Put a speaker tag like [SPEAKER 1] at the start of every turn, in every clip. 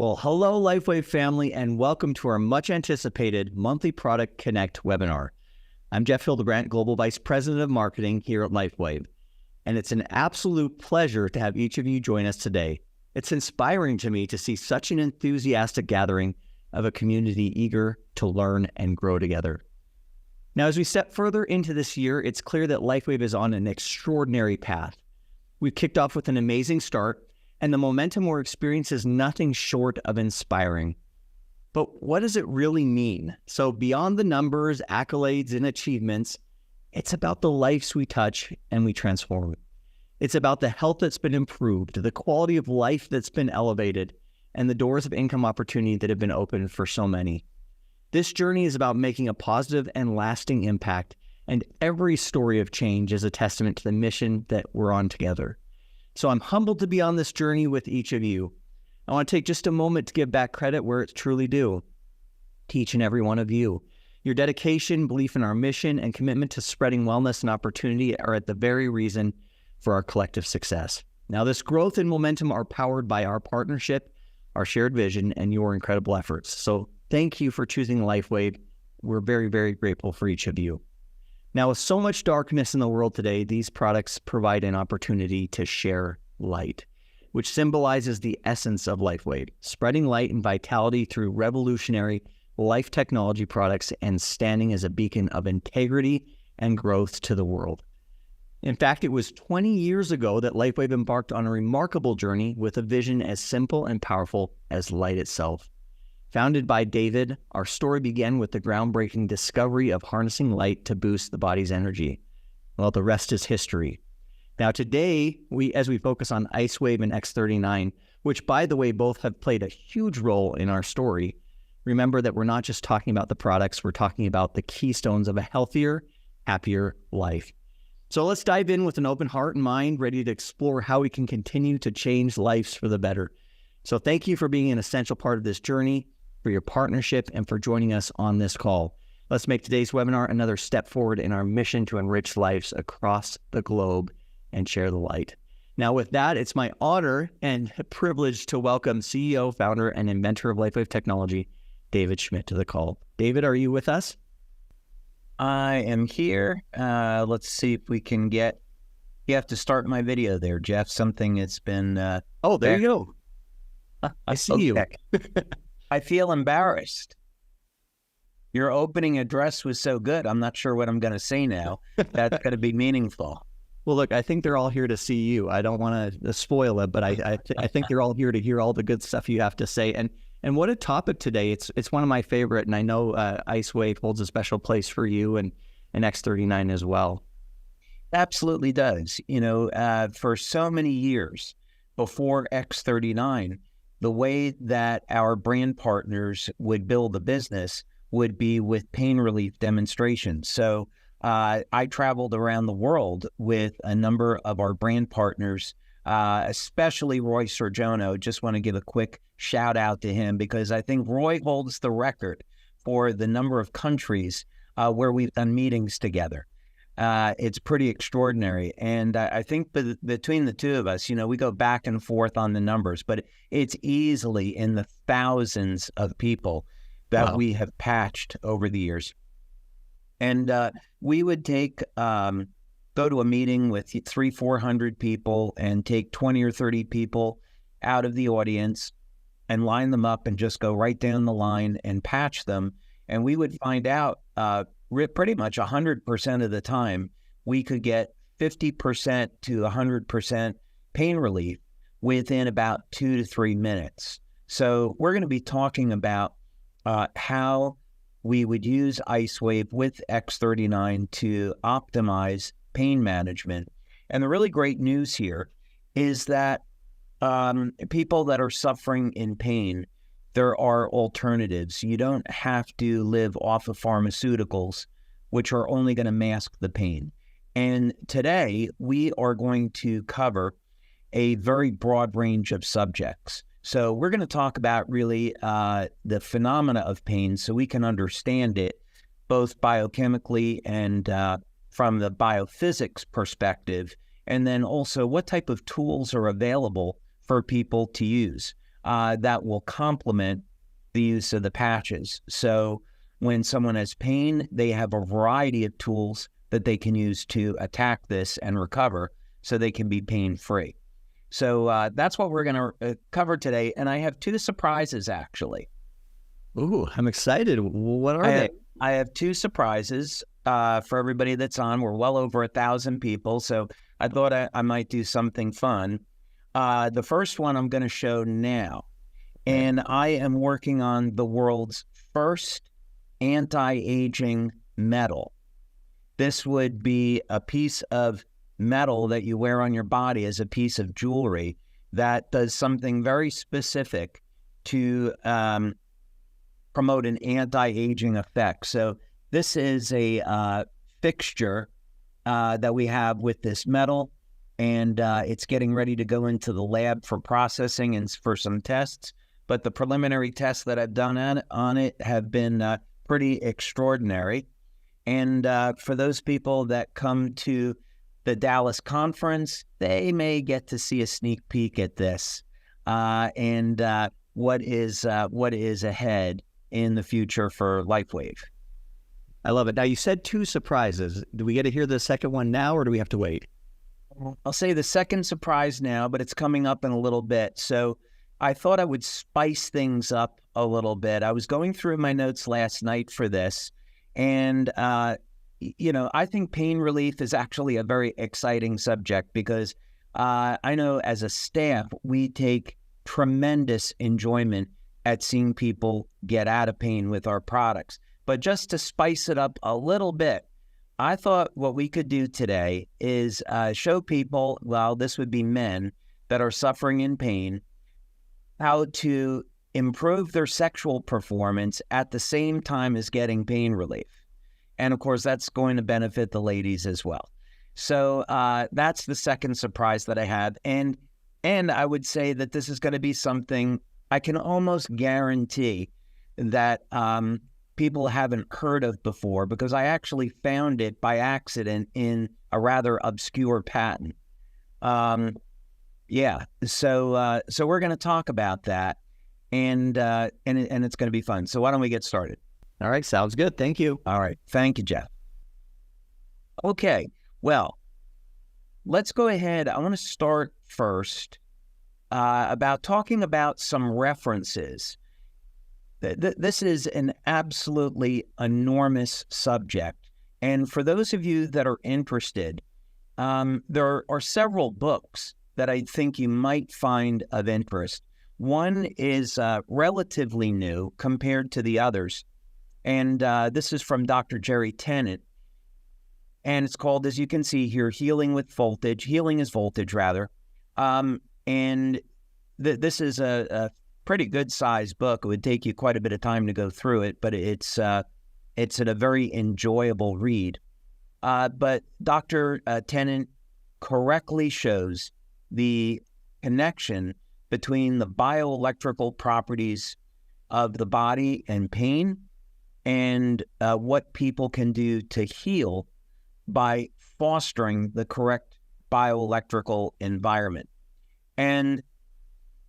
[SPEAKER 1] Well, hello, LifeWave family, and welcome to our much-anticipated monthly Product Connect webinar. I'm Jeff Hildebrandt, Global Vice President of Marketing here at LifeWave, and it's an absolute pleasure to have each of you join us today. It's inspiring to me to see such an enthusiastic gathering of a community eager to learn and grow together. Now, as we step further into this year, it's clear that LifeWave is on an extraordinary path. We've kicked off with an amazing start, and the momentum we're experiencing is nothing short of inspiring. But what does it really mean? So beyond the numbers, accolades, and achievements, it's about the lives we touch and we transform. It's about the health that's been improved, the quality of life that's been elevated, and the doors of income opportunity that have been opened for so many. This journey is about making a positive and lasting impact, and every story of change is a testament to the mission that we're on together. So I'm humbled to be on this journey with each of you. I want to take just a moment to give back credit where it's truly due to each and every one of you. Your dedication, belief in our mission, and commitment to spreading wellness and opportunity are at the very reason for our collective success. Now, this growth and momentum are powered by our partnership, our shared vision, and your incredible efforts. So thank you for choosing LifeWave. We're very, very grateful for each of you. Now, with so much darkness in the world today, these products provide an opportunity to share light, which symbolizes the essence of LifeWave, spreading light and vitality through revolutionary life technology products and standing as a beacon of integrity and growth to the world. In fact, it was 20 years ago that LifeWave embarked on a remarkable journey with a vision as simple and powerful as light itself. Founded by David, our story began with the groundbreaking discovery of harnessing light to boost the body's energy. Well, the rest is history. Now today, as we focus on IceWave and X39, which by the way, both have played a huge role in our story, remember that we're not just talking about the products, we're talking about the keystones of a healthier, happier life. So let's dive in with an open heart and mind, ready to explore how we can continue to change lives for the better. So thank you for being an essential part of this journey, for your partnership, and for joining us on this call. Let's make today's webinar another step forward in our mission to enrich lives across the globe and share the light. Now with that, it's my honor and privilege to welcome CEO, founder, and inventor of LifeWave Technology, David Schmidt, to the call. David, are you with us?
[SPEAKER 2] I am here. Let's see if we can get... You have to start my video there, Jeff. Something that's been...
[SPEAKER 1] Oh, there you go. I see you.
[SPEAKER 2] I feel embarrassed. Your opening address was so good. I'm not sure what I'm going to say now. That's going to be meaningful.
[SPEAKER 1] Well, look, I think they're all here to see you. I don't want to spoil it, but I think they're all here to hear all the good stuff you have to say. And what a topic today. It's one of my favorite, and I know IceWave holds a special place for you and X39 as well.
[SPEAKER 2] Absolutely does. You know, for so many years before X39, the way that our brand partners would build the business would be with pain relief demonstrations. So I traveled around the world with a number of our brand partners, especially Roy Sorjono. Just want to give a quick shout out to him because I think Roy holds the record for the number of countries where we've done meetings together. It's pretty extraordinary. And I think between the two of us, you know, we go back and forth on the numbers, but it's easily in the thousands of people that we have patched over the years. And we would take, go to a meeting with 300-400 people and take 20 or 30 people out of the audience and line them up and just go right down the line and patch them. And we would find out pretty much 100% of the time, we could get 50% to 100% pain relief within about 2 to 3 minutes. So we're going to be talking about how we would use IceWave with X39 to optimize pain management. And the really great news here is that people that are suffering in pain, there are alternatives. You don't have to live off of pharmaceuticals, which are only going to mask the pain. And today, we are going to cover a very broad range of subjects. So we're going to talk about really the phenomena of pain so we can understand it both biochemically and from the biophysics perspective, and then also what type of tools are available for people to use. that will complement the use of the patches. So when someone has pain, they have a variety of tools that they can use to attack this and recover so they can be pain-free. So that's what we're going to cover today. And I have two surprises, actually.
[SPEAKER 1] Ooh, I'm excited. What are they?
[SPEAKER 2] I have two surprises for everybody that's on. We're well over 1,000 people, so I thought I might do something fun. The first one I'm going to show now, and I am working on the world's first anti-aging medal. This would be a piece of metal that you wear on your body as a piece of jewelry that does something very specific to promote an anti-aging effect. So this is a fixture that we have with this metal, and it's getting ready to go into the lab for processing and for some tests. But the preliminary tests that I've done on it have been pretty extraordinary. And for those people that come to the Dallas conference, they may get to see a sneak peek at this and what is ahead in the future for LifeWave.
[SPEAKER 1] I love it. Now, you said two surprises. Do we get to hear the second one now, or do we have to wait?
[SPEAKER 2] I'll say the second surprise now, but it's coming up in a little bit. So I thought I would spice things up a little bit. I was going through my notes last night for this, and I think pain relief is actually a very exciting subject because I know as a staff, we take tremendous enjoyment at seeing people get out of pain with our products. But just to spice it up a little bit, I thought what we could do today is show people, well, this would be men that are suffering in pain, how to improve their sexual performance at the same time as getting pain relief. And of course, that's going to benefit the ladies as well. So that's the second surprise that I have. And I would say that this is going to be something I can almost guarantee that people haven't heard of before, because I actually found it by accident in a rather obscure patent. So we're going to talk about that, and it's going to be fun. So why don't we get started?
[SPEAKER 1] All right, sounds good. Thank you.
[SPEAKER 2] All right. Thank you, Jeff. Okay. Well, let's go ahead. I want to start first about talking about some references. This is an absolutely enormous subject. And for those of you that are interested, there are several books that I think you might find of interest. One is relatively new compared to the others. And this is from Dr. Jerry Tennant. And it's called, as you can see here, Healing is Voltage, rather. And this is a pretty good sized book. It would take you quite a bit of time to go through it, but it's a very enjoyable read. But Dr. Tennant correctly shows the connection between the bioelectrical properties of the body and pain, and what people can do to heal by fostering the correct bioelectrical environment. And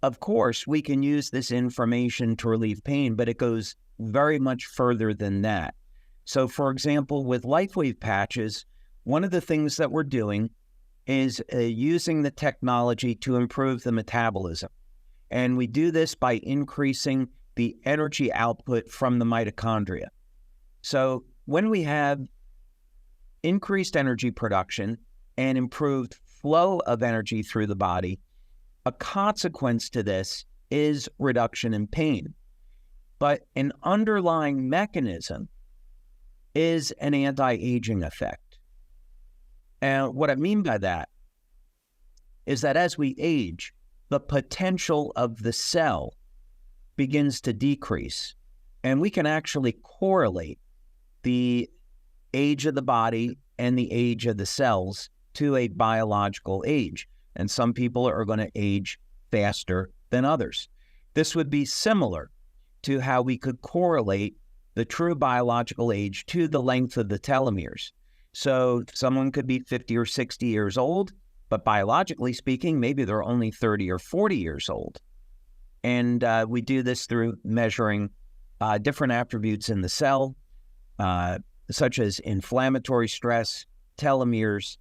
[SPEAKER 2] of course, we can use this information to relieve pain, but it goes very much further than that. So for example, with LifeWave patches, one of the things that we're doing is using the technology to improve the metabolism. And we do this by increasing the energy output from the mitochondria. So when we have increased energy production and improved flow of energy through the body, a consequence to this is reduction in pain. But an underlying mechanism is an anti-aging effect. And what I mean by that is that as we age, the potential of the cell begins to decrease. And we can actually correlate the age of the body and the age of the cells to a biological age. And some people are going to age faster than others. This would be similar to how we could correlate the true biological age to the length of the telomeres. So someone could be 50 or 60 years old, but biologically speaking, maybe they're only 30 or 40 years old. And we do this through measuring different attributes in the cell, such as inflammatory stress, telomeres,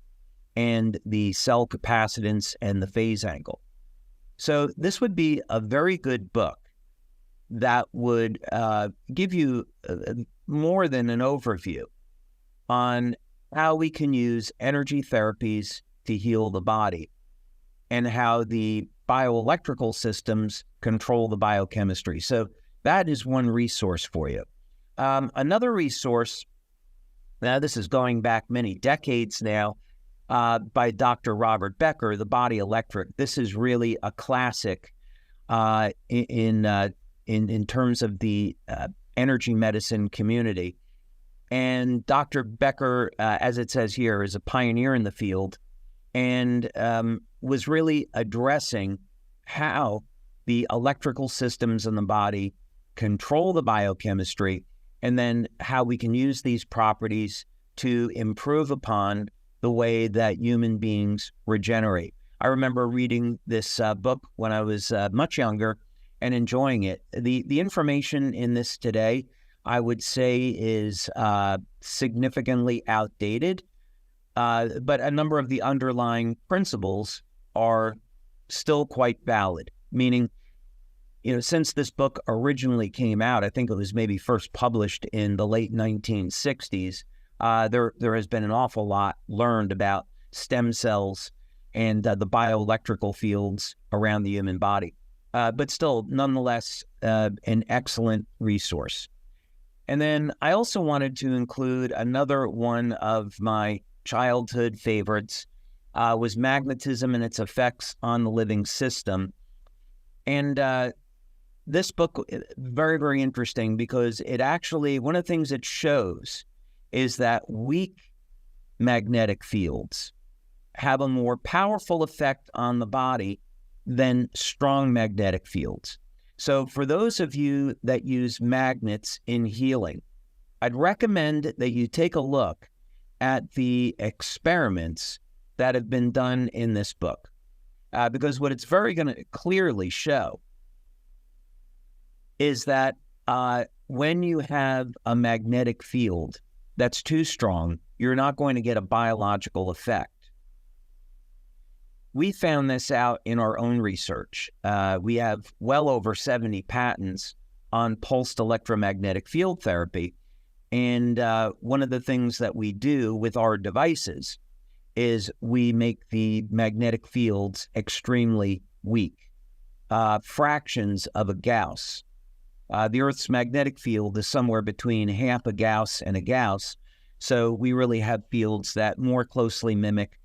[SPEAKER 2] and the cell capacitance and the phase angle. So this would be a very good book that would give you more than an overview on how we can use energy therapies to heal the body and how the bioelectrical systems control the biochemistry. So that is one resource for you. Another resource, now this is going back many decades now, by Dr. Robert Becker, The Body Electric. This is really a classic in terms of the energy medicine community. And Dr. Becker, as it says here, is a pioneer in the field and was really addressing how the electrical systems in the body control the biochemistry, and then how we can use these properties to improve upon the way that human beings regenerate. I remember reading this book when I was much younger and enjoying it. The information in this today, I would say, is significantly outdated, but a number of the underlying principles are still quite valid, meaning, since this book originally came out, I think it was maybe first published in the late 1960s, there has been an awful lot learned about stem cells and the bioelectrical fields around the human body, but still, nonetheless, an excellent resource. And then I also wanted to include another one of my childhood favorites, was magnetism and its effects on the living system. And this book, very, very interesting, because it actually, one of the things it shows is that weak magnetic fields have a more powerful effect on the body than strong magnetic fields. So for those of you that use magnets in healing, I'd recommend that you take a look at the experiments that have been done in this book, because what it's very going to clearly show is that when you have a magnetic field that's too strong, you're not going to get a biological effect. We found this out in our own research. We have well over 70 patents on pulsed electromagnetic field therapy. And one of the things that we do with our devices is we make the magnetic fields extremely weak, fractions of a Gauss. The Earth's magnetic field is somewhere between half a Gauss and a Gauss. So we really have fields that more closely mimic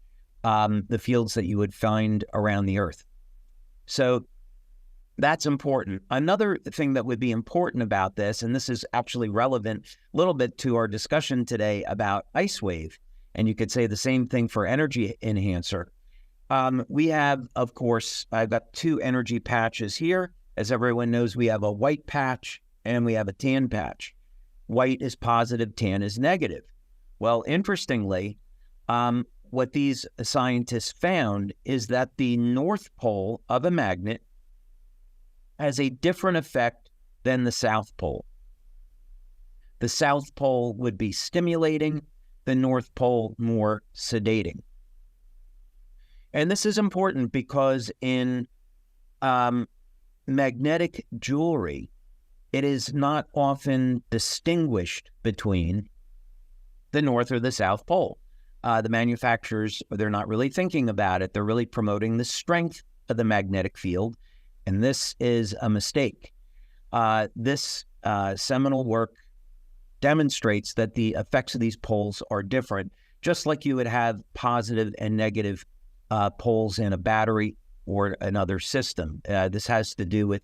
[SPEAKER 2] the fields that you would find around the Earth. So that's important. Another thing that would be important about this, and this is actually relevant a little bit to our discussion today about IceWave, and you could say the same thing for energy enhancer. We have, of course, I've got two energy patches here. As everyone knows, we have a white patch and we have a tan patch. White is positive, tan is negative. Well, interestingly, what these scientists found is that the north pole of a magnet has a different effect than the south pole. The south pole would be stimulating, the north pole more sedating. And this is important because in magnetic jewelry, it is not often distinguished between the north or the south pole. The manufacturers, they're not really thinking about it. They're really promoting the strength of the magnetic field, and this is a mistake. This seminal work demonstrates that the effects of these poles are different, just like you would have positive and negative poles in a battery or another system. This has to do with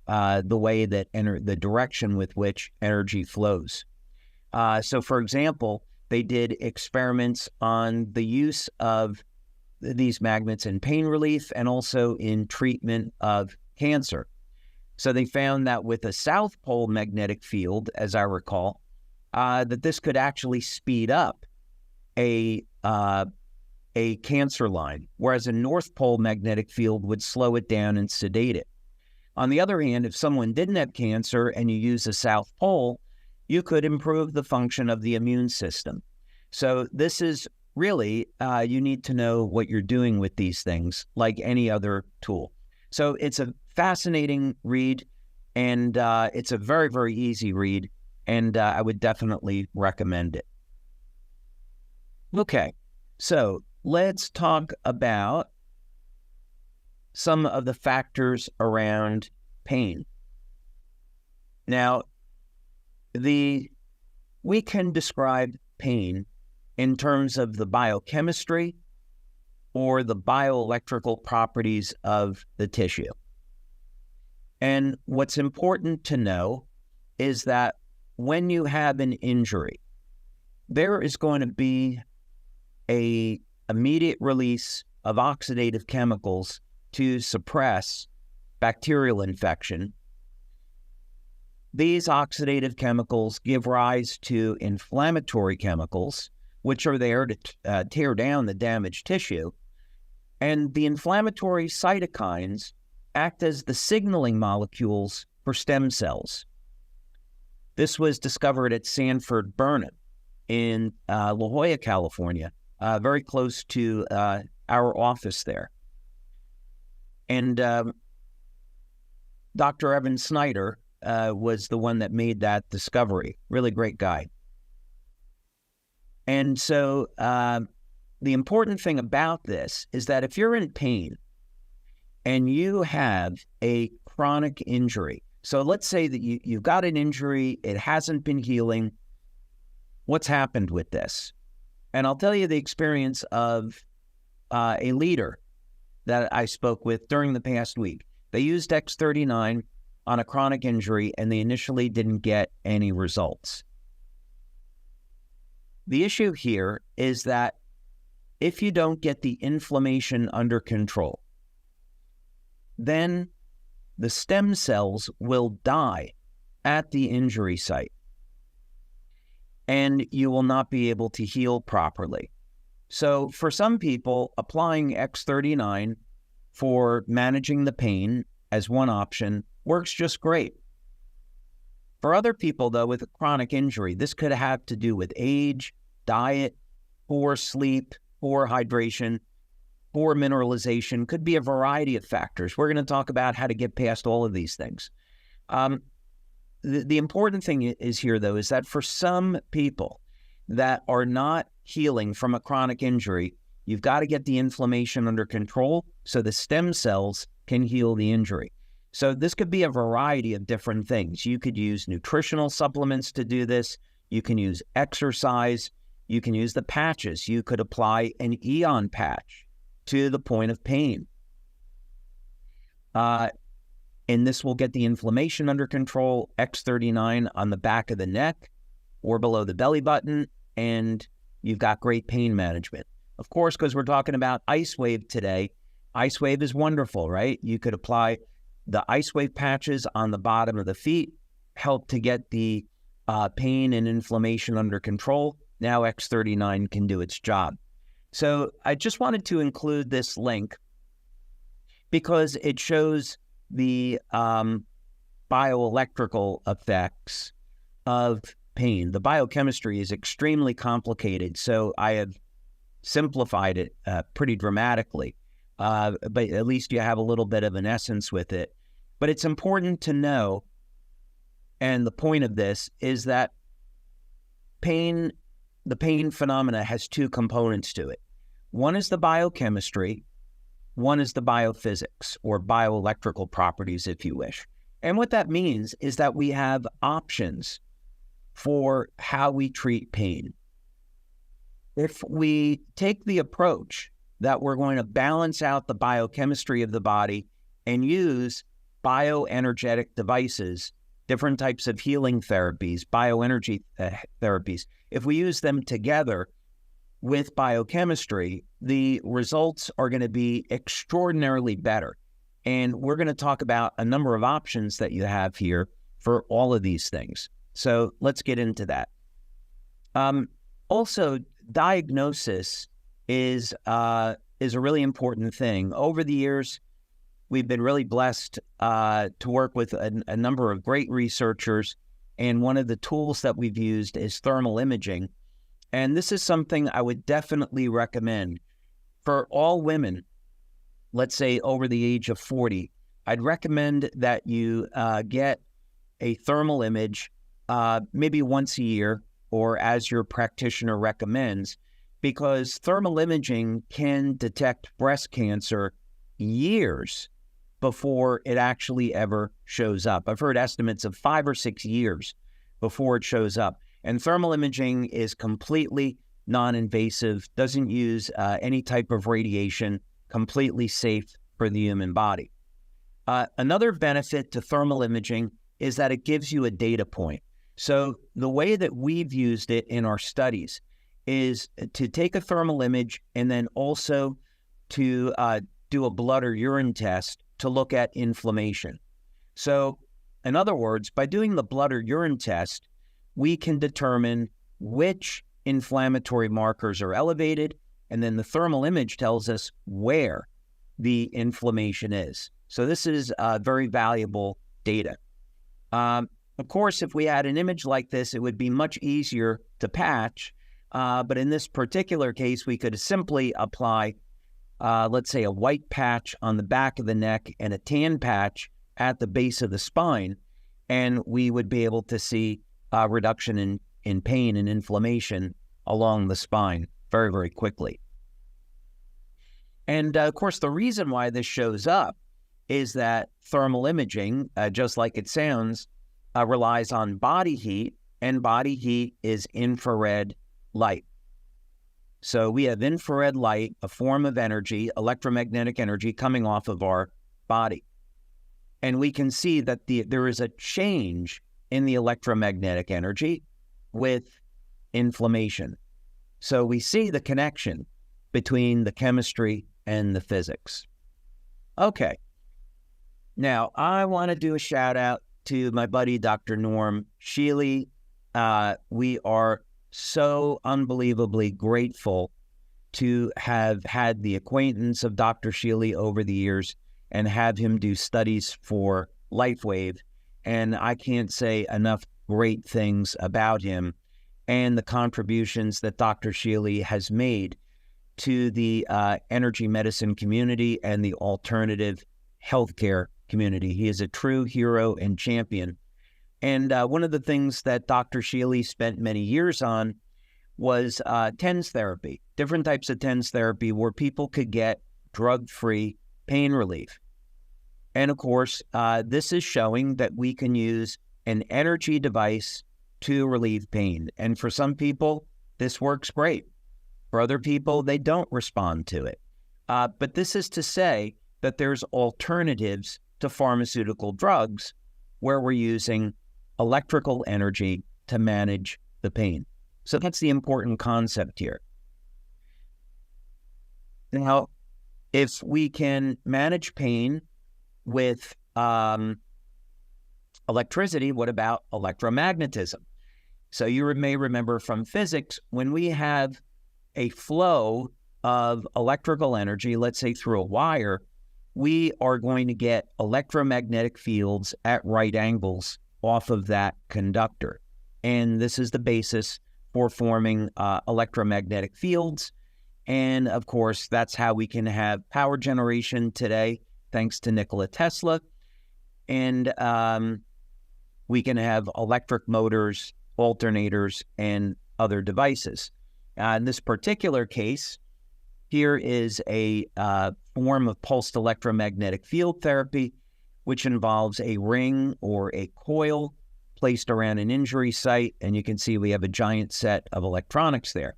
[SPEAKER 2] the way that the direction with which energy flows. So, for example, they did experiments on the use of these magnets in pain relief and also in treatment of cancer. So they found that with a south pole magnetic field, as I recall, that this could actually speed up a cancer line, whereas a north pole magnetic field would slow it down and sedate it. On the other hand, if someone didn't have cancer and you use the South Pole, you could improve the function of the immune system. So this is really, you need to know what you're doing with these things, like any other tool. So it's a fascinating read, and it's a very, very easy read, and I would definitely recommend it. Okay, so let's talk about some of the factors around pain. Now, we can describe pain in terms of the biochemistry or the bioelectrical properties of the tissue. And what's important to know is that when you have an injury, there is going to be an immediate release of oxidative chemicals to suppress bacterial infection. These oxidative chemicals give rise to inflammatory chemicals, which are there to tear down the damaged tissue. And the inflammatory cytokines act as the signaling molecules for stem cells. This was discovered at Sanford Burnham in La Jolla, California, very close to our office there. And Dr. Evan Snyder was the one that made that discovery. Really great guy. And so the important thing about this is that if you're in pain and you have a chronic injury, so let's say that you've got an injury, it hasn't been healing, what's happened with this? And I'll tell you the experience of a leader that I spoke with during the past week. They used X39 on a chronic injury, and they initially didn't get any results. The issue here is that if you don't get the inflammation under control, then the stem cells will die at the injury site, and you will not be able to heal properly. So for some people, applying X39 for managing the pain as one option works just great. For other people, though, with a chronic injury, this could have to do with age, diet, poor sleep, poor hydration, poor mineralization, could be a variety of factors. We're going to talk about how to get past all of these things. The important thing is here, though, is that for some people that are not healing from a chronic injury, you've got to get the inflammation under control so the stem cells can heal the injury. So this could be a variety of different things. You could use nutritional supplements to do this. You can use exercise. You can use the patches. You could apply an Eon patch to the point of pain. And this will get the inflammation under control, X39 on the back of the neck or below the belly button, and you've got great pain management. Of course, because we're talking about IceWave today, IceWave is wonderful, right? You could apply the IceWave patches on the bottom of the feet, help to get the pain and inflammation under control. Now X39 can do its job. So I just wanted to include this link because it shows the bioelectrical effects of pain. The biochemistry is extremely complicated, so I have simplified it pretty dramatically. But at least you have a little bit of an essence with it. But it's important to know, and the point of this is that the pain phenomena has two components to it. One is the biochemistry, one is the biophysics or bioelectrical properties, if you wish. And what that means is that we have options for how we treat pain. If we take the approach that we're going to balance out the biochemistry of the body and use bioenergetic devices, different types of healing therapies, bioenergy therapies, if we use them together with biochemistry, the results are going to be extraordinarily better. And we're going to talk about a number of options that you have here for all of these things. So let's get into that. Also, diagnosis is a really important thing. Over the years, we've been really blessed to work with a number of great researchers. And one of the tools that we've used is thermal imaging. And this is something I would definitely recommend for all women, let's say over the age of 40. I'd recommend that you get a thermal image maybe once a year or as your practitioner recommends, because thermal imaging can detect breast cancer years before it actually ever shows up. I've heard estimates of 5 or 6 years before it shows up. And thermal imaging is completely non-invasive, doesn't use any type of radiation, completely safe for the human body. Another benefit to thermal imaging is that it gives you a data point. So the way that we've used it in our studies is to take a thermal image and then also to do a blood or urine test to look at inflammation. So in other words, by doing the blood or urine test, we can determine which inflammatory markers are elevated, and then the thermal image tells us where the inflammation is. So this is very valuable data. Of course, if we had an image like this, it would be much easier to patch. But in this particular case, we could simply apply, let's say, a white patch on the back of the neck and a tan patch at the base of the spine, and we would be able to see a reduction in pain and inflammation along the spine very, very quickly. And of course, the reason why this shows up is that thermal imaging, just like it sounds, relies on body heat, and body heat is infrared light. So we have infrared light, a form of energy, electromagnetic energy coming off of our body. And we can see that there is a change in the electromagnetic energy with inflammation. So we see the connection between the chemistry and the physics. Okay. Now, I want to do a shout out to my buddy, Dr. Norm Shealy. We are so unbelievably grateful to have had the acquaintance of Dr. Shealy over the years and have him do studies for LifeWave. And I can't say enough great things about him and the contributions that Dr. Shealy has made to the energy medicine community and the alternative healthcare community. He is a true hero and champion. And one of the things that Dr. Shealy spent many years on was TENS therapy, different types of TENS therapy where people could get drug-free pain relief. And of course, this is showing that we can use an energy device to relieve pain. And for some people, this works great. For other people, they don't respond to it. But this is to say that there's alternatives to pharmaceutical drugs where we're using electrical energy to manage the pain. So that's the important concept here. Now, if we can manage pain with electricity, what about electromagnetism? So you may remember from physics, when we have a flow of electrical energy, let's say through a wire, we are going to get electromagnetic fields at right angles off of that conductor. And this is the basis for forming electromagnetic fields. And of course, that's how we can have power generation today, thanks to Nikola Tesla. And we can have electric motors, alternators, and other devices. In this particular case, here is a form of pulsed electromagnetic field therapy, which involves a ring or a coil placed around an injury site. And you can see we have a giant set of electronics there.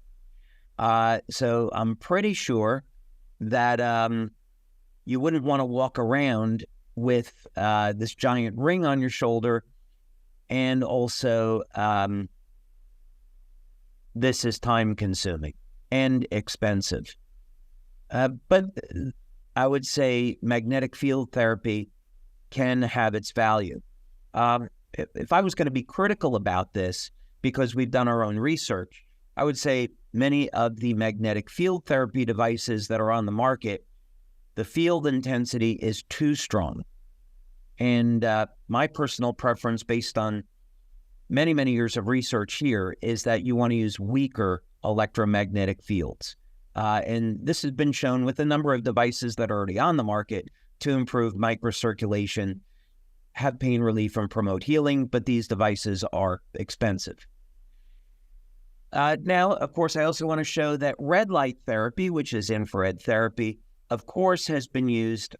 [SPEAKER 2] So I'm pretty sure that you wouldn't want to walk around with this giant ring on your shoulder. And also, this is time-consuming and expensive. But I would say magnetic field therapy can have its value. If I was going to be critical about this, because we've done our own research, I would say many of the magnetic field therapy devices that are on the market The field intensity is too strong. And my personal preference, based on many, many years of research here, is that you want to use weaker electromagnetic fields. And this has been shown with a number of devices that are already on the market to improve microcirculation, have pain relief, and promote healing, but these devices are expensive. Now, of course, I also want to show that red light therapy, which is infrared therapy, of course, has been used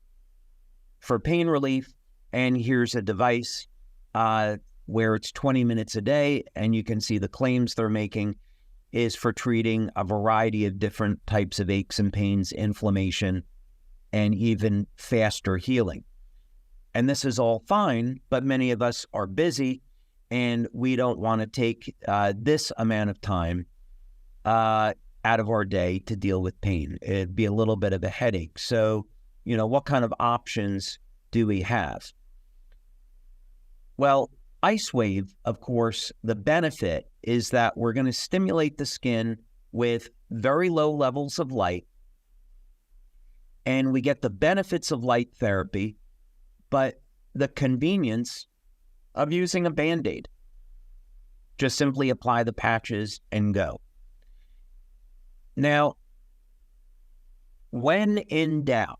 [SPEAKER 2] for pain relief. And here's a device where it's 20 minutes a day, and you can see the claims they're making is for treating a variety of different types of aches and pains, inflammation, and even faster healing. And this is all fine, but many of us are busy, and we don't want to take this amount of time out of our day to deal with pain. It'd be a little bit of a headache. So, what kind of options do we have? Well, IceWave, of course, the benefit is that we're going to stimulate the skin with very low levels of light, and we get the benefits of light therapy, but the convenience of using a Band-Aid. Just simply apply the patches and go. Now, when in doubt,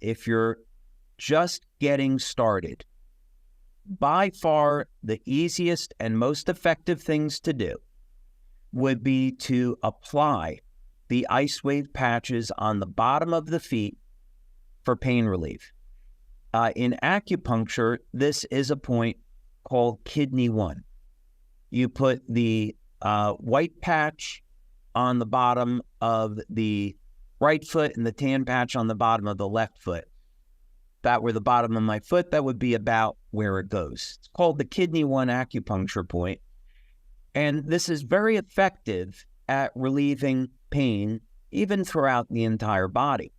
[SPEAKER 2] if you're just getting started, by far the easiest and most effective things to do would be to apply the IceWave patches on the bottom of the feet for pain relief. In acupuncture, this is a point called kidney 1. You put the white patch on the bottom of the right foot and the tan patch on the bottom of the left foot. That were the bottom of my foot, that would be about where it goes. It's called the kidney 1 acupuncture point. And this is very effective at relieving pain, even throughout the entire body.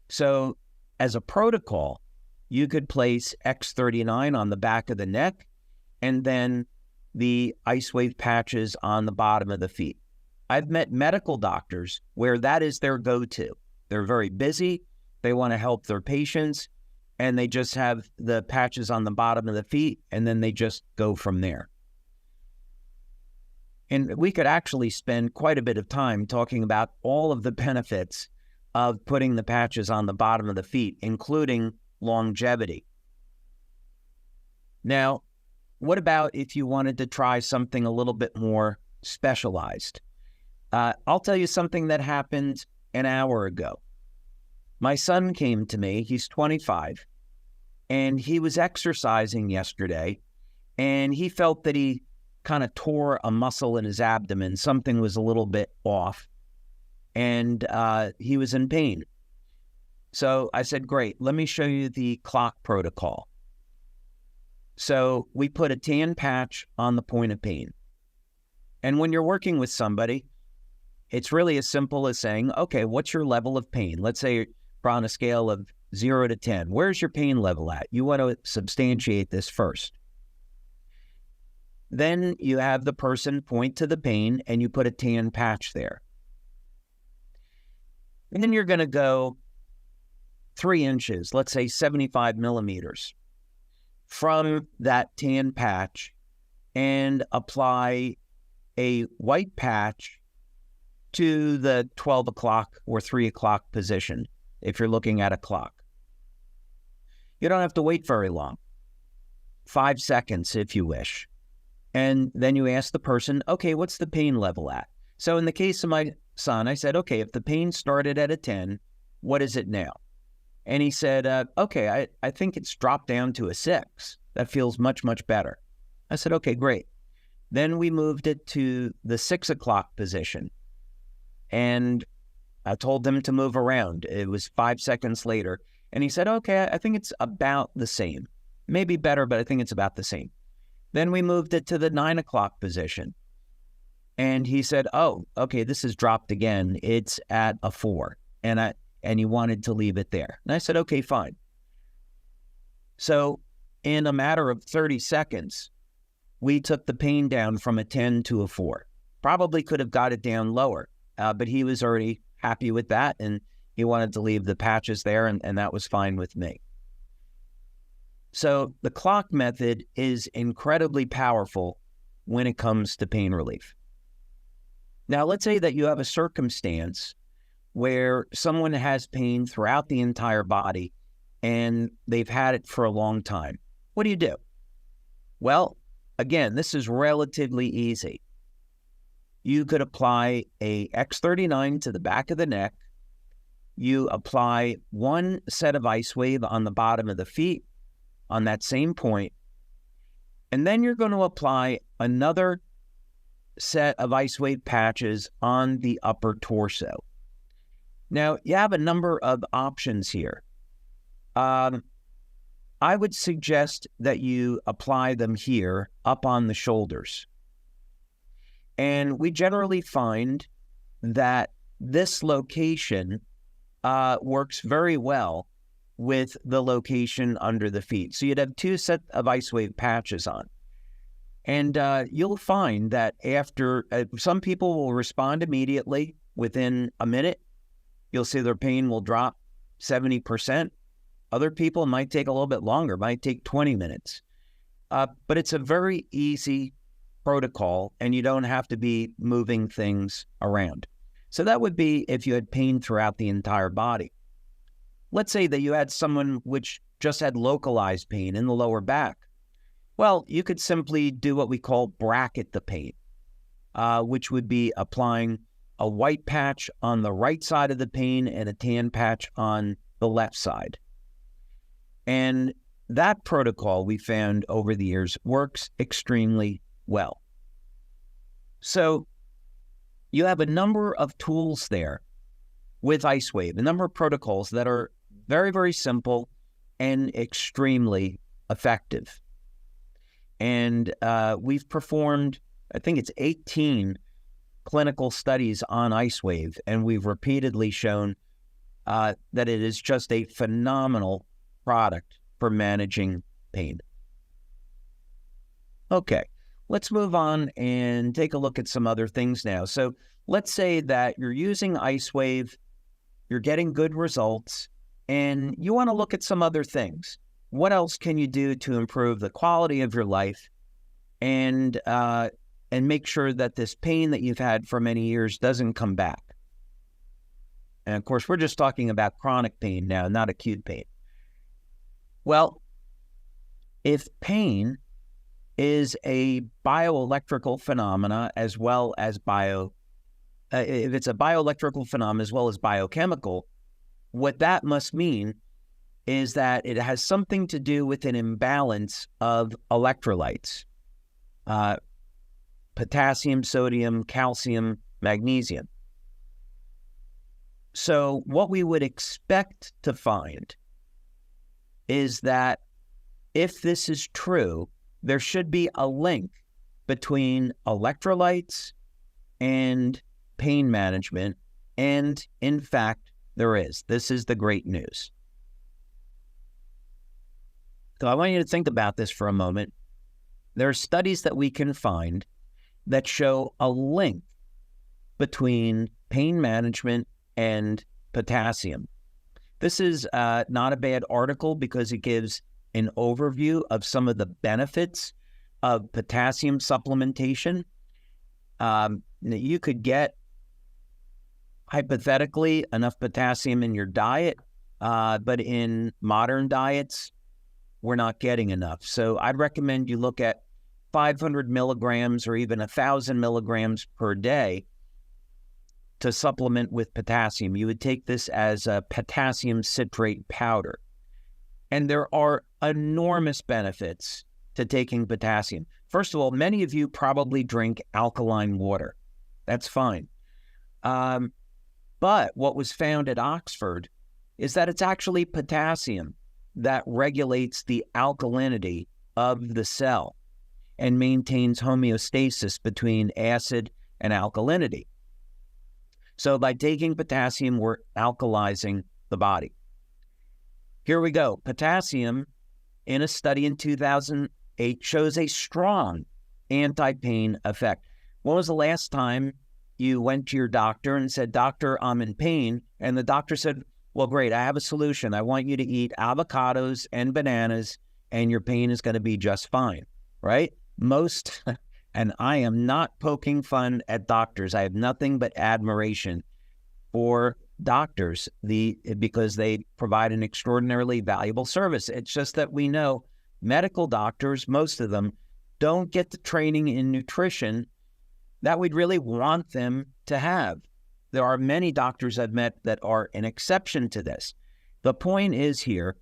[SPEAKER 2] So as a protocol, you could place X39 on the back of the neck and then the IceWave patches on the bottom of the feet. I've met medical doctors where that is their go-to. They're very busy. They want to help their patients, and they just have the patches on the bottom of the feet, and then they just go from there. And we could actually spend quite a bit of time talking about all of the benefits of putting the patches on the bottom of the feet, including longevity. Now, what about if you wanted to try something a little bit more specialized? I'll tell you something that happened an hour ago. My son came to me, he's 25, and he was exercising yesterday, and he felt that he kind of tore a muscle in his abdomen. Something was a little bit off, and he was in pain. So I said, great, let me show you the clock protocol. So we put a tan patch on the point of pain. And when you're working with somebody, it's really as simple as saying, okay, what's your level of pain? Let's say on a scale of 0 to 10, where's your pain level at? You want to substantiate this first. Then you have the person point to the pain and you put a tan patch there. And then you're going to go 3 inches, let's say 75 millimeters, from that tan patch and apply a white patch to the 12 o'clock or 3 o'clock position. If you're looking at a clock, you don't have to wait very long, 5 seconds if you wish. And then you ask the person, okay, what's the pain level at? So in the case of my son, I said, okay, if the pain started at a 10, what is it now? And he said, okay, I think it's dropped down to a 6. That feels much, much better. I said, okay, great. Then we moved it to the 6 o'clock position. And I told him to move around. It was 5 seconds later. And he said, okay, I think it's about the same. Maybe better, but I think it's about the same. Then we moved it to the 9 o'clock position. And he said, oh, okay, this has dropped again. It's at a 4. And he wanted to leave it there. And I said, okay, fine. So in a matter of 30 seconds, we took the pain down from a 10 to a 4. Probably could have got it down lower, but he was already happy with that, and he wanted to leave the patches there, and that was fine with me. So the clock method is incredibly powerful when it comes to pain relief. Now, let's say that you have a circumstance where someone has pain throughout the entire body and they've had it for a long time. What do you do? Well, again, this is relatively easy. You could apply a X39 to the back of the neck. You apply one set of IceWave on the bottom of the feet on that same point, and then you're going to apply another set of IceWave patches on the upper torso. Now, you have a number of options here. I would suggest that you apply them here up on the shoulders. And we generally find that this location works very well with the location under the feet. So you'd have two sets of IceWave patches on. And you'll find that after, some people will respond immediately within a minute. You'll see their pain will drop 70%. Other people might take a little bit longer, might take 20 minutes. But it's a very easy protocol, and you don't have to be moving things around. So that would be if you had pain throughout the entire body. Let's say that you had someone which just had localized pain in the lower back. Well, you could simply do what we call bracket the pain, which would be applying a white patch on the right side of the pain and a tan patch on the left side. And that protocol we found over the years works extremely well. So you have a number of tools there with IceWave, a number of protocols that are very, very simple and extremely effective. And we've performed, I think it's 18 clinical studies on IceWave, and we've repeatedly shown that it is just a phenomenal product for managing pain. Okay, let's move on and take a look at some other things now. So let's say that you're using IceWave, you're getting good results, and you want to look at some other things. What else can you do to improve the quality of your life and make sure that this pain that you've had for many years doesn't come back? And of course, we're just talking about chronic pain now, not acute pain. Well, if pain is a bioelectrical phenomena as well as if it's a bioelectrical phenomenon as well as biochemical, what that must mean is that it has something to do with an imbalance of electrolytes, potassium, sodium, calcium, magnesium. So what we would expect to find is that if this is true, there should be a link between electrolytes and pain management, and in fact, there is. This is the great news. So I want you to think about this for a moment. There are studies that we can find that show a link between pain management and potassium. This is not a bad article because it gives an overview of some of the benefits of potassium supplementation. You could get, hypothetically, enough potassium in your diet, but in modern diets, we're not getting enough. So I'd recommend you look at 500 milligrams or even 1,000 milligrams per day to supplement with potassium. You would take this as a potassium citrate powder. And there are enormous benefits to taking potassium. First of all, many of you probably drink alkaline water. That's fine. But what was found at Oxford is that it's actually potassium that regulates the alkalinity of the cell and maintains homeostasis between acid and alkalinity. So by taking potassium, we're alkalizing the body. Here we go. Potassium, in a study in 2008, shows a strong anti-pain effect. When was the last time you went to your doctor and said, "Doctor, I'm in pain." And the doctor said, "Well, great, I have a solution. I want you to eat avocados and bananas and your pain is going to be just fine," right? Most, and I am not poking fun at doctors. I have nothing but admiration for doctors because they provide an extraordinarily valuable service. It's just that we know medical doctors, most of them, don't get the training in nutrition that we'd really want them to have. There are many doctors I've met that are an exception to this. The point is here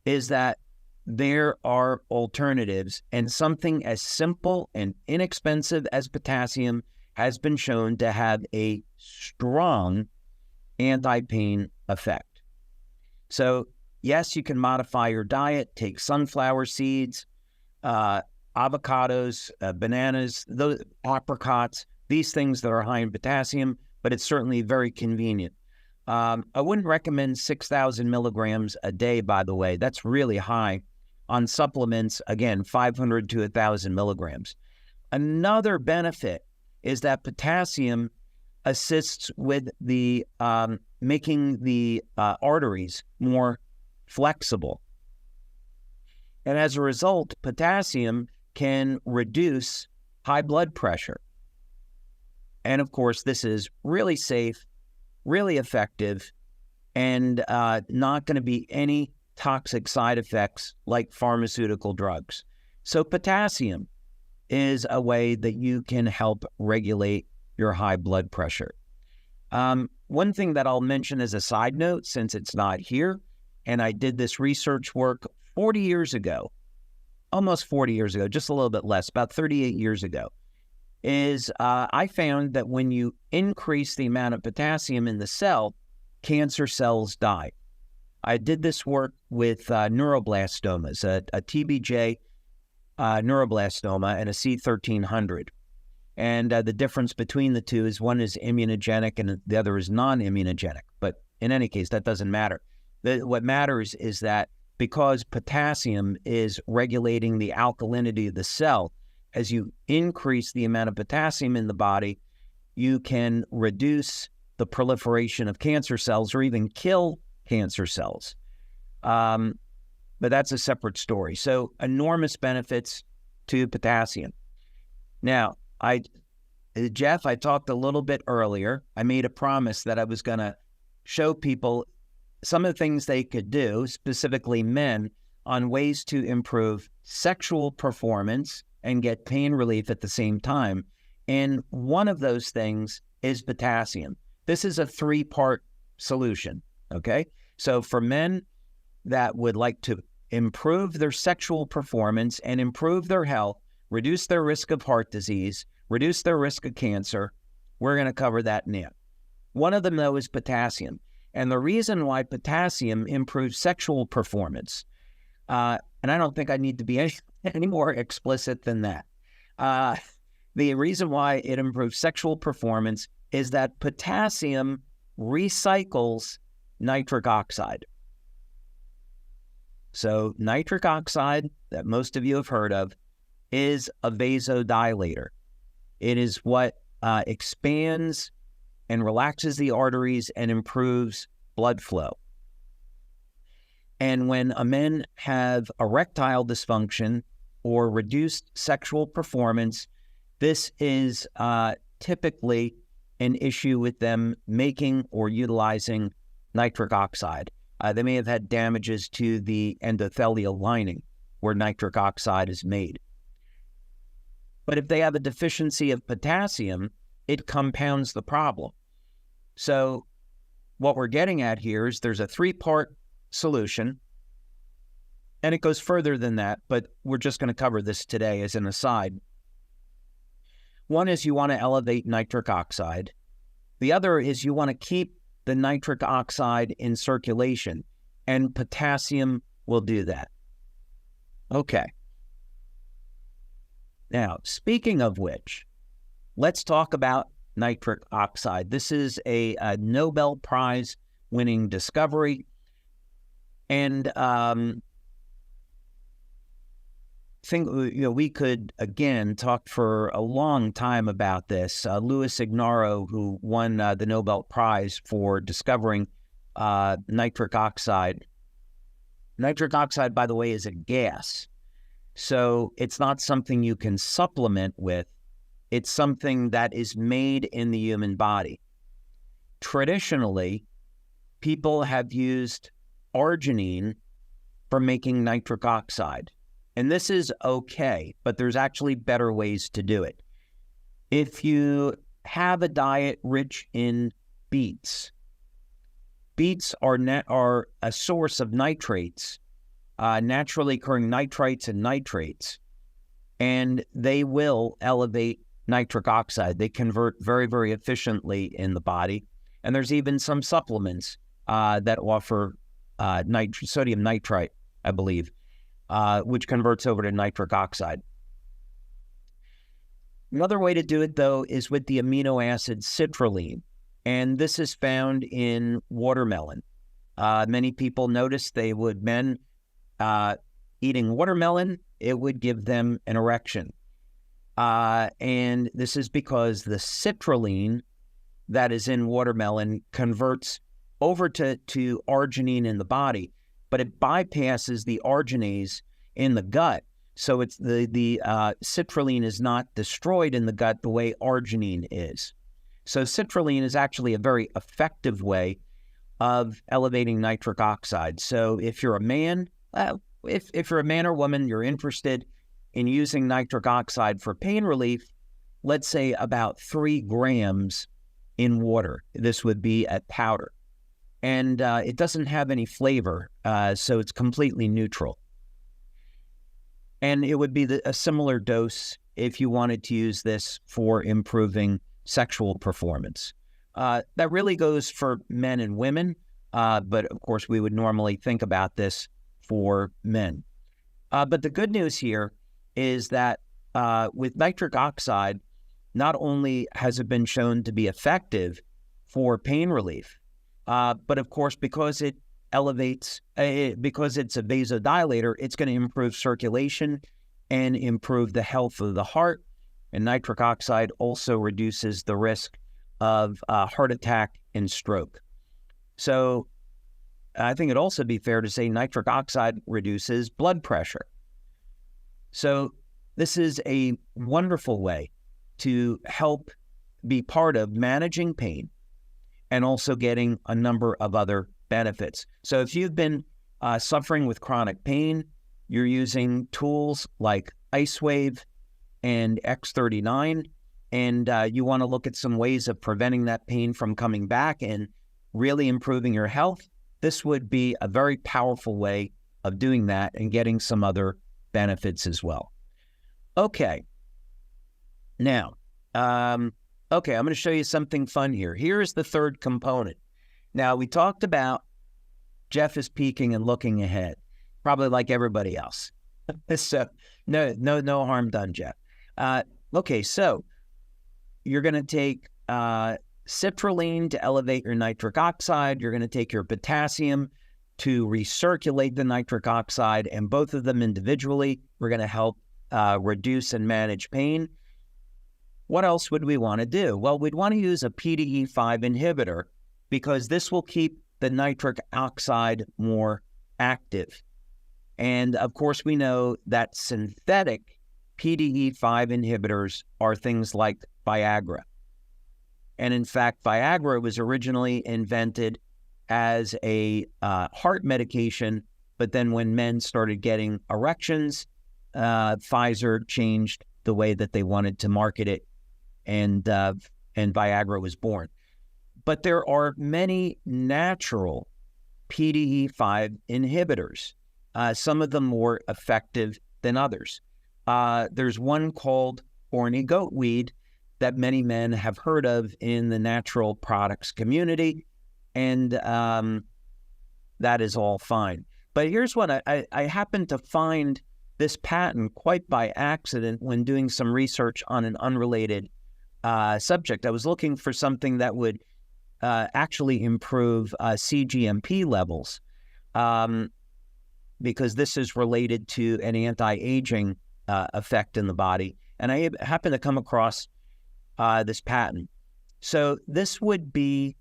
[SPEAKER 2] is that there are alternatives, and something as simple and inexpensive as potassium has been shown to have a strong anti-pain effect. So yes, you can modify your diet, take sunflower seeds, avocados, bananas, those apricots, these things that are high in potassium, but it's certainly very convenient. I wouldn't recommend 6,000 milligrams a day, by the way. That's really high. On supplements, again, 500 to 1,000 milligrams. Another benefit is that potassium assists with the making the arteries more flexible. And as a result, potassium can reduce high blood pressure. And of course, this is really safe, really effective, and not going to be any toxic side effects like pharmaceutical drugs. So potassium is a way that you can help regulate your high blood pressure. One thing that I'll mention as a side note, since it's not here, and I did this research work 40 years ago, almost 40 years ago, just a little bit less, about 38 years ago, is I found that when you increase the amount of potassium in the cell, cancer cells die. I did this work with neuroblastomas, a TBJ neuroblastoma and a C1300. And the difference between the two is one is immunogenic and the other is non-immunogenic. But in any case, that doesn't matter. What matters is that because potassium is regulating the alkalinity of the cell, as you increase the amount of potassium in the body, you can reduce the proliferation of cancer cells or even kill cancer cells. But that's a separate story. So enormous benefits to potassium. Now, Jeff, I talked a little bit earlier. I made a promise that I was going to show people some of the things they could do, specifically men, on ways to improve sexual performance and get pain relief at the same time. And one of those things is potassium. This is a 3-part solution, okay? So for men that would like to improve their sexual performance and improve their health, reduce their risk of heart disease, reduce their risk of cancer, we're going to cover that now. One of them, though, is potassium. And the reason why potassium improves sexual performance, and I don't think I need to be any more explicit than that. The reason why it improves sexual performance is that potassium recycles nitric oxide. So nitric oxide, that most of you have heard of, is a vasodilator. It is what expands and relaxes the arteries and improves blood flow. And when men have erectile dysfunction or reduced sexual performance, this is typically an issue with them making or utilizing nitric oxide. They may have had damages to the endothelial lining where nitric oxide is made. But if they have a deficiency of potassium, it compounds the problem. So what we're getting at here is there's a 3-part solution, and it goes further than that, but we're just going to cover this today as an aside. One is you want to elevate nitric oxide. The other is you want to keep the nitric oxide in circulation, and potassium will do that. Okay. Now, speaking of which, let's talk about nitric oxide. This is a Nobel Prize winning discovery. And think, we could, again, talk for a long time about this. Louis Ignarro, who won the Nobel Prize for discovering nitric oxide. Nitric oxide, by the way, is a gas. So it's not something you can supplement with. It's something that is made in the human body. Traditionally, people have used arginine for making nitric oxide. And this is okay, but there's actually better ways to do it. If you have a diet rich in beets, beets are a source of nitrates, naturally occurring nitrites and nitrates, and they will elevate nitric oxide. They convert very, very efficiently in the body. And there's even some supplements that offer sodium nitrite, I believe, which converts over to nitric oxide. Another way to do it, though, is with the amino acid citrulline. And this is found in watermelon. Many people noticed men eating watermelon, it would give them an erection. And this is because the citrulline that is in watermelon converts over to arginine in the body, but it bypasses the arginase in the gut. So it's the citrulline is not destroyed in the gut the way arginine is. So citrulline is actually a very effective way of elevating nitric oxide. So if you're a man, if you're a man or woman, you're interested in using nitric oxide for pain relief, let's say about 3 grams in water. This would be at powder. And it doesn't have any flavor, so it's completely neutral. And it would be a similar dose if you wanted to use this for improving sexual performance. That really goes for men and women, but of course we would normally think about this for men. But the good news here is that with nitric oxide, not only has it been shown to be effective for pain relief, but of course, because it elevates, because it's a vasodilator, it's going to improve circulation and improve the health of the heart. And nitric oxide also reduces the risk of heart attack and stroke. So I think it'd also be fair to say nitric oxide reduces blood pressure. So this is a wonderful way to help be part of managing pain and also getting a number of other benefits. So if you've been suffering with chronic pain, you're using tools like IceWave and X39, and you want to look at some ways of preventing that pain from coming back and really improving your health, this would be a very powerful way of doing that and getting some other benefits as well. Okay. Now, I'm going to show you something fun here. Here's the third component. Now, we talked about Jeff is peeking and looking ahead, probably like everybody else. So no harm done, Jeff. Okay, so you're going to take citrulline to elevate your nitric oxide. You're going to take your potassium to recirculate the nitric oxide, and both of them individually, we're going to help reduce and manage pain. What else would we want to do? Well, we'd want to use a PDE5 inhibitor because this will keep the nitric oxide more active. And of course, we know that synthetic PDE5 inhibitors are things like Viagra. And in fact, Viagra was originally invented as a heart medication, but then when men started getting erections, Pfizer changed the way that they wanted to market it, and Viagra was born. But there are many natural PDE5 inhibitors, some of them more effective than others. There's one called horny goatweed that many men have heard of in the natural products community, and that is all fine. But here's what I happened to find this patent quite by accident when doing some research on an unrelated subject. I was looking for something that would actually improve CGMP levels because this is related to an anti-aging effect in the body. And I happened to come across this patent. So this would be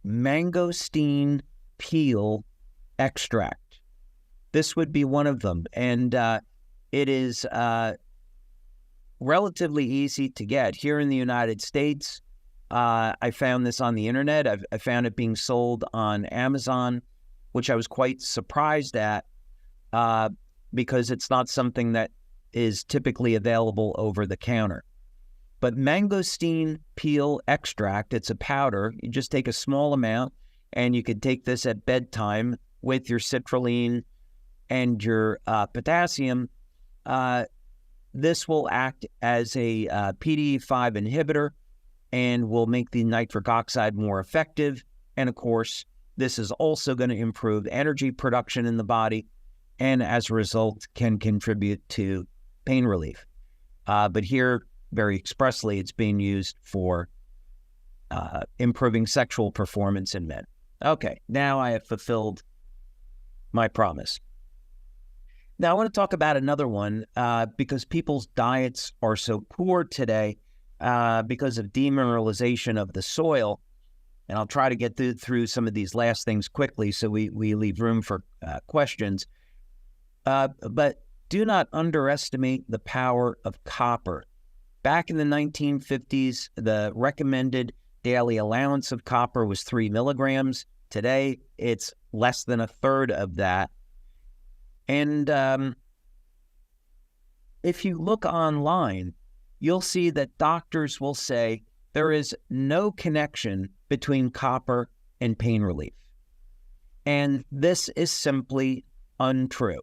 [SPEAKER 2] mangosteen peel extract. This would be one of them. And it is relatively easy to get. Here in the United States, I found this on the internet. I found it being sold on Amazon, which I was quite surprised at because it's not something that is typically available over the counter. But mangosteen peel extract, it's a powder. You just take a small amount, and you could take this at bedtime with your citrulline and your potassium. This will act as a PDE5 inhibitor and will make the nitric oxide more effective. And of course, this is also going to improve energy production in the body, and as a result can contribute to pain relief. But here, very expressly, it's being used for improving sexual performance in men. Okay, now I have fulfilled my promise. Now I want to talk about another one because people's diets are so poor today because of demineralization of the soil. And I'll try to get through some of these last things quickly so we leave room for questions. But do not underestimate the power of copper. Back in the 1950s, the recommended daily allowance of copper was 3 milligrams. Today, it's less than a third of that. And if you look online, you'll see that doctors will say there is no connection between copper and pain relief. And this is simply untrue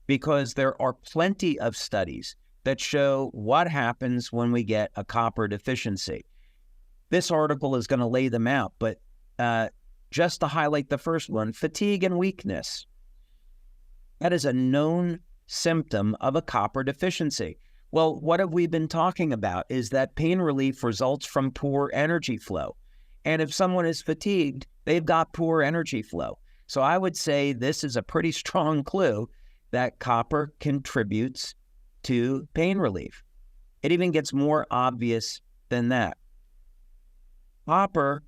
[SPEAKER 2] because there are plenty of studies that show what happens when we get a copper deficiency. This article is going to lay them out, but just to highlight the first one, fatigue and weakness. That is a known symptom of a copper deficiency. Well, what have we been talking about is that pain relief results from poor energy flow. And if someone is fatigued, they've got poor energy flow. So I would say this is a pretty strong clue that copper contributes to pain relief. It even gets more obvious than that. Copper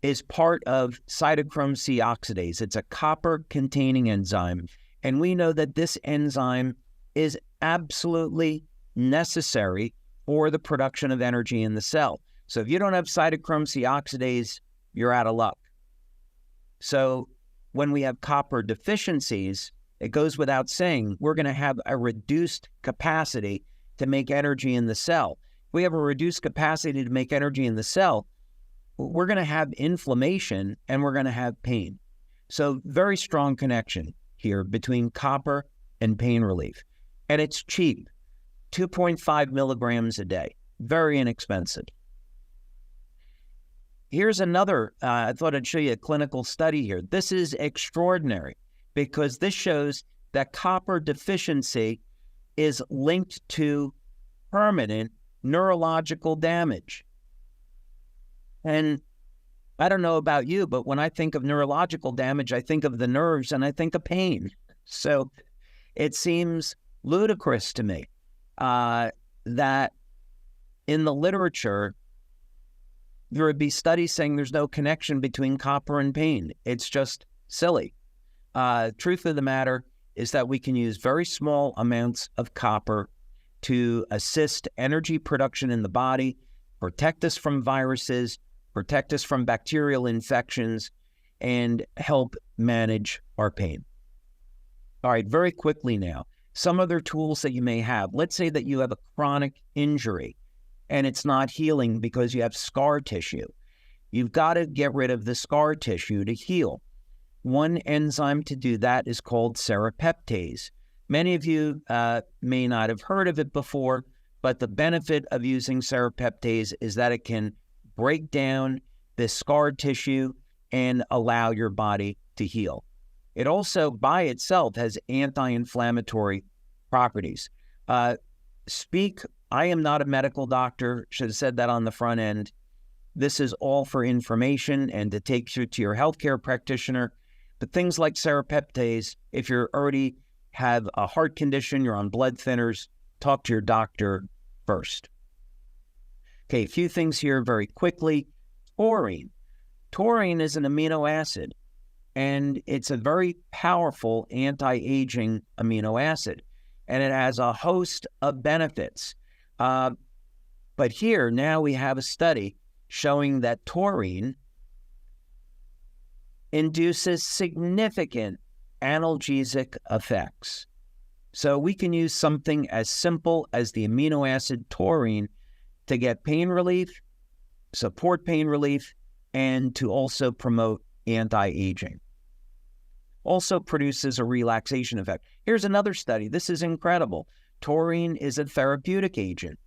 [SPEAKER 2] is part of cytochrome C oxidase. It's a copper-containing enzyme. And we know that this enzyme is absolutely necessary for the production of energy in the cell. So if you don't have cytochrome C oxidase, you're out of luck. So when we have copper deficiencies, it goes without saying, we're going to have a reduced capacity to make energy in the cell. If we have a reduced capacity to make energy in the cell, we're going to have inflammation and we're going to have pain. So very strong connection here between copper and pain relief. And it's cheap, 2.5 milligrams a day, very inexpensive. Here's another, I thought I'd show you a clinical study here. This is extraordinary because this shows that copper deficiency is linked to permanent neurological damage. And I don't know about you, but when I think of neurological damage, I think of the nerves and I think of pain. So it seems ludicrous to me that in the literature, there would be studies saying there's no connection between copper and pain. It's just silly. Truth of the matter is that we can use very small amounts of copper to assist energy production in the body, protect us from viruses, protect us from bacterial infections, and help manage our pain. All right, very quickly now, some other tools that you may have. Let's say that you have a chronic injury and it's not healing because you have scar tissue. You've got to get rid of the scar tissue to heal. One enzyme to do that is called serrapeptase. Many of you may not have heard of it before, but the benefit of using serrapeptase is that it can break down this scar tissue and allow your body to heal. It also, by itself, has anti-inflammatory properties. I am not a medical doctor, should have said that on the front end. This is all for information and to take you to your healthcare practitioner. But things like serrapeptase, if you're already have a heart condition, you're on blood thinners, talk to your doctor first. Okay, a few things here very quickly. Taurine. Taurine is an amino acid, and it's a very powerful anti-aging amino acid, and it has a host of benefits. But here, now we have a study showing that taurine induces significant analgesic effects. So we can use something as simple as the amino acid taurine to get pain relief, support pain relief, and to also promote anti-aging. Also produces a relaxation effect. Here's another study. This is incredible. Taurine is a therapeutic agent.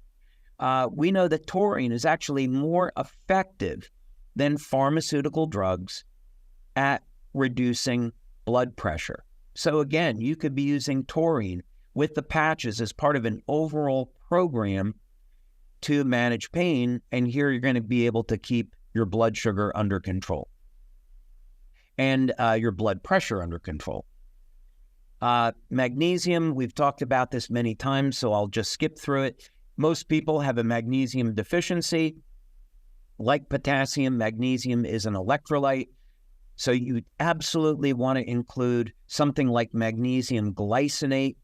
[SPEAKER 2] We know that taurine is actually more effective than pharmaceutical drugs at reducing blood pressure. So again, you could be using taurine with the patches as part of an overall program to manage pain, and here you're going to be able to keep your blood sugar under control and your blood pressure under control. Magnesium, we've talked about this many times, so I'll just skip through it. Most people have a magnesium deficiency. Like potassium, magnesium is an electrolyte. So you absolutely want to include something like magnesium glycinate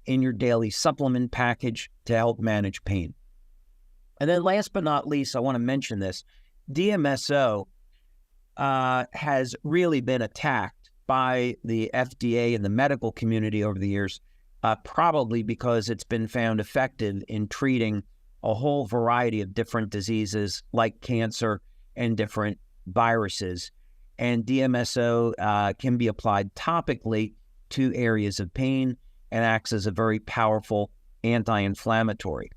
[SPEAKER 2] in your daily supplement package to help manage pain. And then last but not least, I want to mention this. DMSO has really been attacked by the FDA and the medical community over the years, probably because it's been found effective in treating a whole variety of different diseases like cancer and different viruses. And DMSO can be applied topically to areas of pain and acts as a very powerful anti-inflammatory.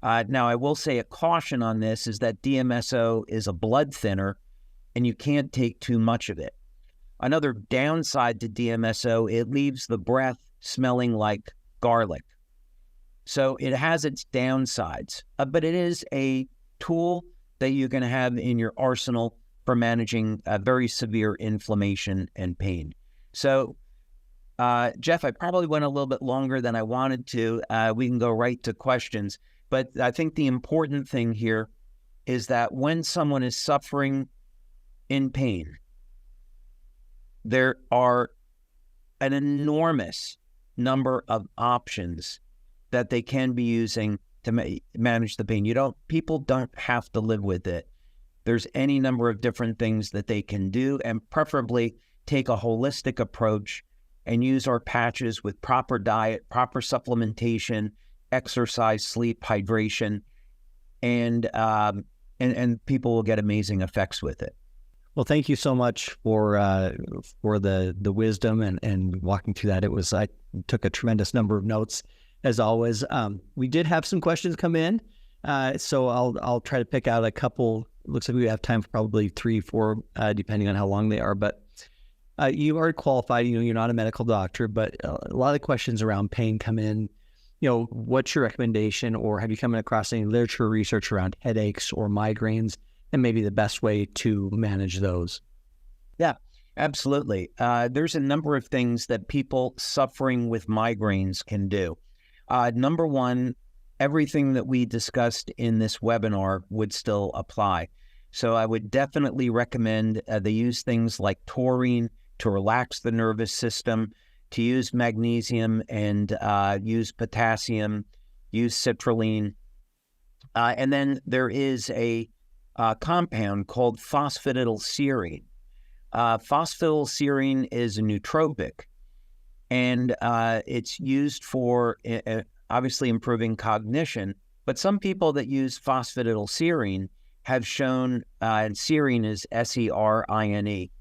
[SPEAKER 2] Now, I will say a caution on this is that DMSO is a blood thinner, and you can't take too much of it. Another downside to DMSO, it leaves the breath smelling like garlic. So it has its downsides, but it is a tool that you're going to have in your arsenal for managing very severe inflammation and pain. So, Jeff, I probably went a little bit longer than I wanted to. We can go right to questions. But I think the important thing here is that when someone is suffering in pain, there are an enormous number of options that they can be using to manage the pain. People don't have to live with it. There's any number of different things that they can do, and preferably take a holistic approach and use our patches with proper diet, proper supplementation, exercise, sleep, hydration, and people will get amazing effects with it.
[SPEAKER 1] Well, thank you so much for the wisdom and walking through that. I took a tremendous number of notes as always. We did have some questions come in, so I'll try to pick out a couple. Looks like we have time for probably 3, 4, depending on how long they are. But you are qualified. You're not a medical doctor, but a lot of questions around pain come in. What's your recommendation, or have you come across any literature research around headaches or migraines, and maybe the best way to manage those?
[SPEAKER 2] Yeah, absolutely. There's a number of things that people suffering with migraines can do. Number one, everything that we discussed in this webinar would still apply. So I would definitely recommend they use things like taurine to relax the nervous system, to use magnesium and use potassium, use citrulline. And then there is a compound called phosphatidylserine. Phosphatidylserine is a nootropic, and it's used for obviously improving cognition. But some people that use phosphatidylserine have shown, and serine is S-E-R-I-N-E,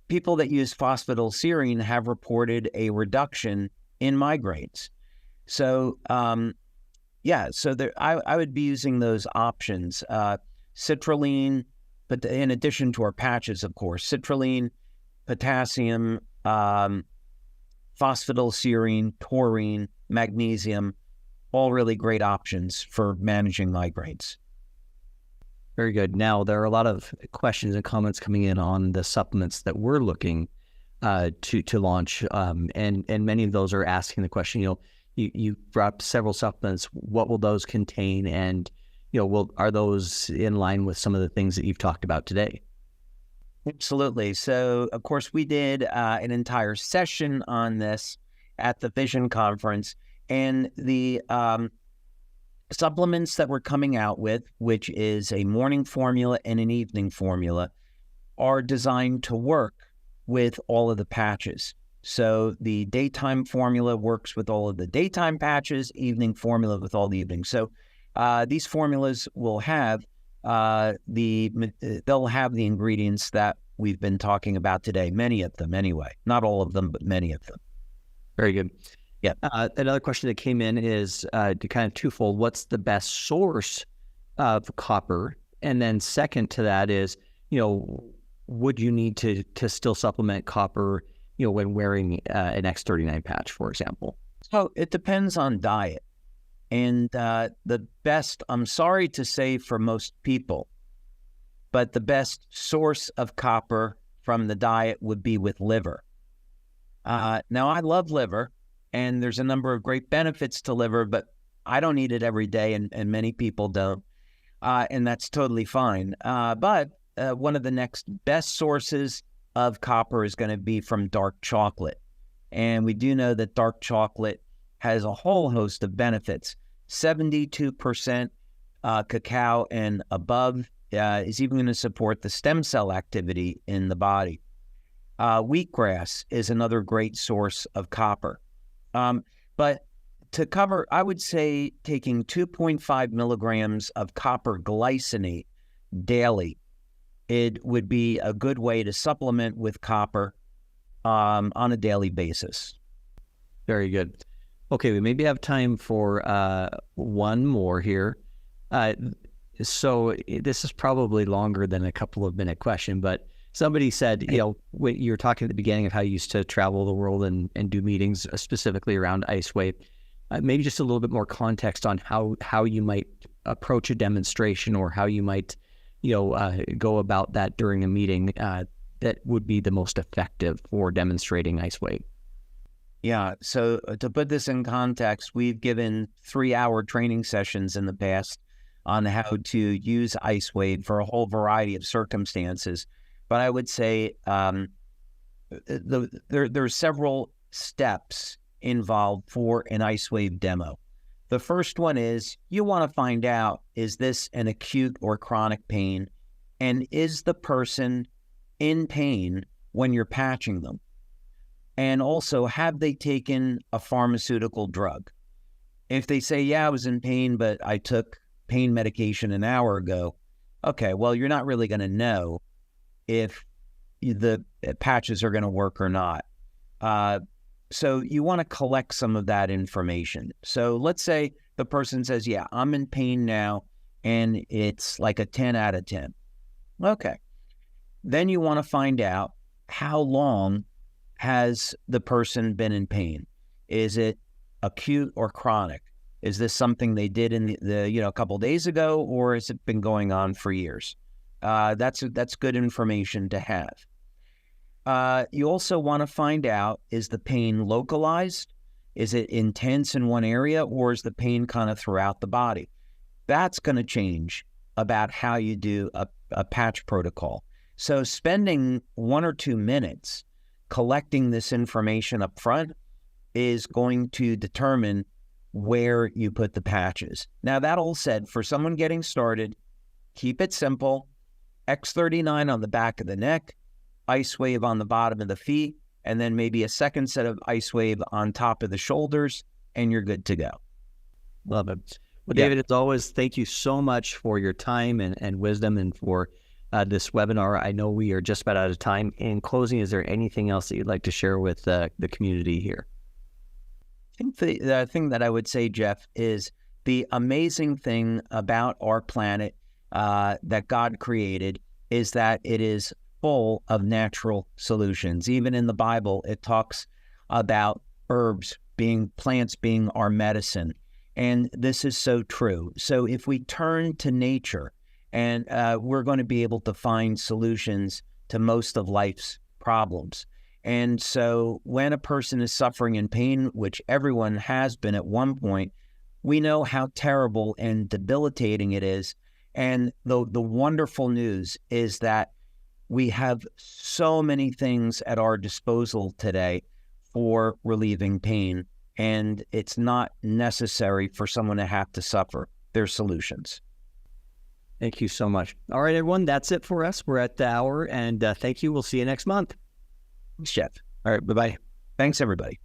[SPEAKER 2] people that use phosphatidylserine have reported a reduction in migraines. So, I would be using those options. Citrulline, but in addition to our patches, of course, citrulline, potassium, phosphatidylserine, taurine, magnesium, all really great options for managing migraines.
[SPEAKER 1] Very good. Now, there are a lot of questions and comments coming in on the supplements that we're looking to launch, and many of those are asking the question. You brought up several supplements. What will those contain, and are those in line with some of the things that you've talked about today?
[SPEAKER 2] Absolutely. So, of course, we did an entire session on this at the Vision Conference, and the supplements that we're coming out with, which is a morning formula and an evening formula, are designed to work with all of the patches. So the daytime formula works with all of the daytime patches, evening formula with all the evening. So these formulas will have they'll have the ingredients that we've been talking about today, many of them anyway. Not all of them, but many of them.
[SPEAKER 1] Very good.
[SPEAKER 2] Yeah.
[SPEAKER 1] Another question that came in is kind of twofold. What's the best source of copper? And then second to that is, would you need to still supplement copper, when wearing an X39 patch, for example?
[SPEAKER 2] So it depends on diet. And the best, I'm sorry to say for most people, but the best source of copper from the diet would be with liver. Now, I love liver, and there's a number of great benefits to liver, but I don't eat it every day, and many people don't, and that's totally fine. But one of the next best sources of copper is going to be from dark chocolate. And we do know that dark chocolate has a whole host of benefits. 72% cacao and above is even going to support the stem cell activity in the body. Wheatgrass is another great source of copper. But to cover, I would say taking 2.5 milligrams of copper glycinate daily, it would be a good way to supplement with copper on a daily basis.
[SPEAKER 1] Very good. Okay, we maybe have time for one more here. So this is probably longer than a couple of minute question, but somebody said, when you were talking at the beginning of how you used to travel the world and do meetings specifically around IceWave, maybe just a little bit more context on how you might approach a demonstration or how you might, go about that during a meeting that would be the most effective for demonstrating IceWave.
[SPEAKER 2] Yeah, so to put this in context, we've given 3-hour training sessions in the past on how to use IceWave for a whole variety of circumstances. But I would say there's several steps involved for an IceWave demo. The first one is you want to find out, is this an acute or chronic pain? And is the person in pain when you're patching them? And also, have they taken a pharmaceutical drug? If they say, yeah, I was in pain, but I took pain medication an hour ago, okay, well, you're not really going to know if the patches are going to work or not. So you want to collect some of that information. So let's say the person says, yeah, I'm in pain now, and it's like a 10 out of 10. Okay. Then you want to find out, how long has the person been in pain? Is it acute or chronic? Is this something they did in the a couple of days ago, or has it been going on for years? That's good information to have. You also want to find out, is the pain localized? Is it intense in one area, or is the pain kind of throughout the body? That's going to change about how you do a patch protocol. So spending 1 or 2 minutes collecting this information up front is going to determine where you put the patches. Now, that all said, for someone getting started, keep it simple. X39 on the back of the neck, IceWave on the bottom of the feet, and then maybe a second set of IceWave on top of the shoulders, and you're good to go.
[SPEAKER 1] Love it. Well, David, as always, thank you so much for your time and wisdom and for this webinar. I know we are just about out of time. In closing, is there anything else that you'd like to share with the community here?
[SPEAKER 2] I think the thing that I would say, Jeff, is the amazing thing about our planet that God created is that it is full of natural solutions. Even in the Bible, it talks about plants being our medicine. And this is so true. So if we turn to nature, and we're going to be able to find solutions to most of life's problems. And so when a person is suffering in pain, which everyone has been at one point, we know how terrible and debilitating it is. And the wonderful news is that we have so many things at our disposal today for relieving pain, and it's not necessary for someone to have to suffer. There's solutions.
[SPEAKER 1] Thank you so much. All right, everyone, that's it for us. We're at the hour, and thank you. We'll see you next month.
[SPEAKER 2] Thanks, Jeff.
[SPEAKER 1] All right, bye-bye.
[SPEAKER 2] Thanks, everybody.